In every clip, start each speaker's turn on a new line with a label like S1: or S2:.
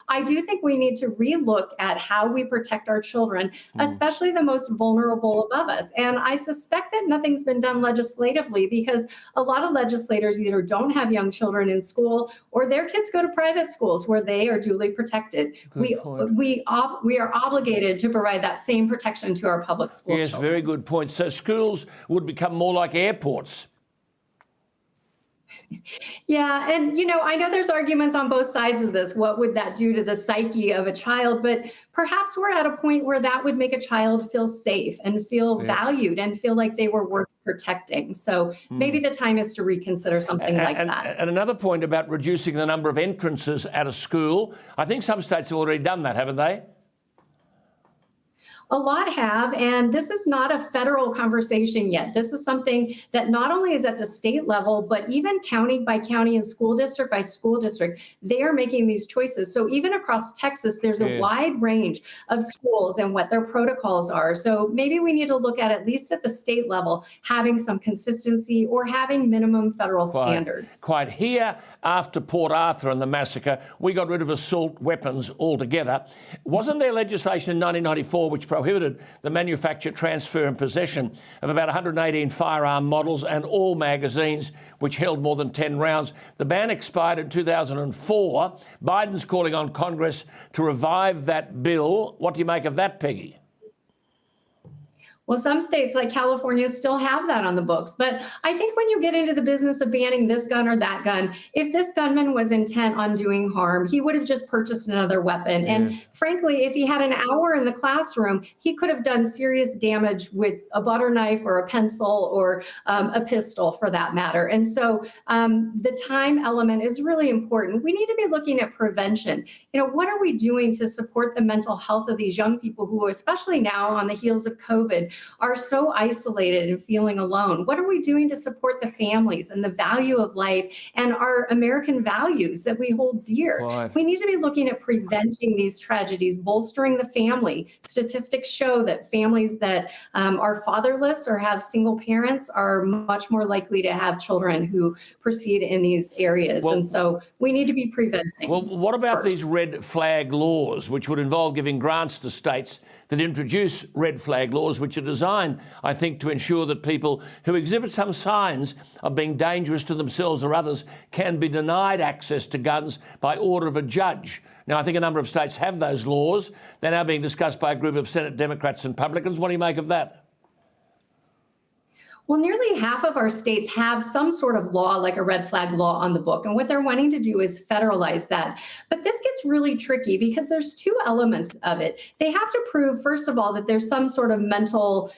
S1: I do think we need to relook at how we protect our children, especially the most vulnerable above us. And I suspect that nothing's been done legislatively because a lot of legislators either don't have young children in school or their kids go to private schools where they are duly protected.
S2: Good point.
S1: We are obligated to provide that same protection to our public school
S2: Yes,
S1: children.
S2: very good point. So schools would become more like airports.
S1: Yeah, and I know there's arguments on both sides of this. What would that do to the psyche of a child? But perhaps we're at a point where that would make a child feel safe and feel valued and feel like they were worth protecting. So maybe the time is to reconsider something like that.
S2: And another point about reducing the number of entrances at a school. I think some states have already done that, haven't they?
S1: A lot have, and this is not a federal conversation yet. This is something that not only is at the state level, but even county by county and school district by school district, they are making these choices. So even across Texas, there's a wide range of schools and what their protocols are. So maybe we need to look at least at the state level, having some consistency or having minimum federal standards.
S2: Quite. Here, after Port Arthur and the massacre, we got rid of assault weapons altogether. Wasn't there legislation in 1994 which prohibited the manufacture, transfer and possession of about 118 firearm models and all magazines which held more than 10 rounds? The ban expired in 2004. Biden's calling on Congress to revive that bill. What do you make of that, Peggy?
S1: Well, some states like California still have that on the books. But I think when you get into the business of banning this gun or that gun, if this gunman was intent on doing harm, he would have just purchased another weapon. And frankly, if he had an hour in the classroom, he could have done serious damage with a butter knife or a pencil or a pistol for that matter. And so the time element is really important. We need to be looking at prevention. What are we doing to support the mental health of these young people who, especially now on the heels of COVID, are so isolated and feeling alone? What are we doing to support the families and the value of life and our American values that we hold dear?
S2: Right.
S1: We need to be looking at preventing these tragedies, bolstering the family. Statistics show that families that are fatherless or have single parents are much more likely to have children who proceed in these areas. And so we need to be preventing.
S2: Well, what about these red flag laws, which would involve giving grants to states that introduce red flag laws, which are designed, I think, to ensure that people who exhibit some signs of being dangerous to themselves or others can be denied access to guns by order of a judge? Now, I think a number of states have those laws. They're now being discussed by a group of Senate Democrats and Republicans. What do you make of that?
S1: Well, nearly half of our states have some sort of law, like a red flag law on the book. And what they're wanting to do is federalize that. But this gets really tricky because there's two elements of it. They have to prove, first of all, that there's some sort of mental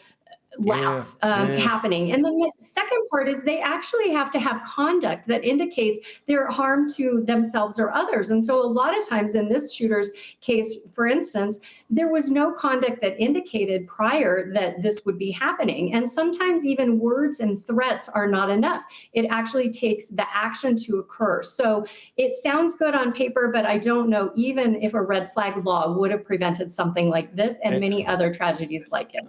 S1: lapse happening. And then the second part is they actually have to have conduct that indicates their harm to themselves or others. And so a lot of times in this shooter's case, for instance, there was no conduct that indicated prior that this would be happening. And sometimes even words and threats are not enough. It actually takes the action to occur. So it sounds good on paper, but I don't know even if a red flag law would have prevented something like this and many other tragedies like it.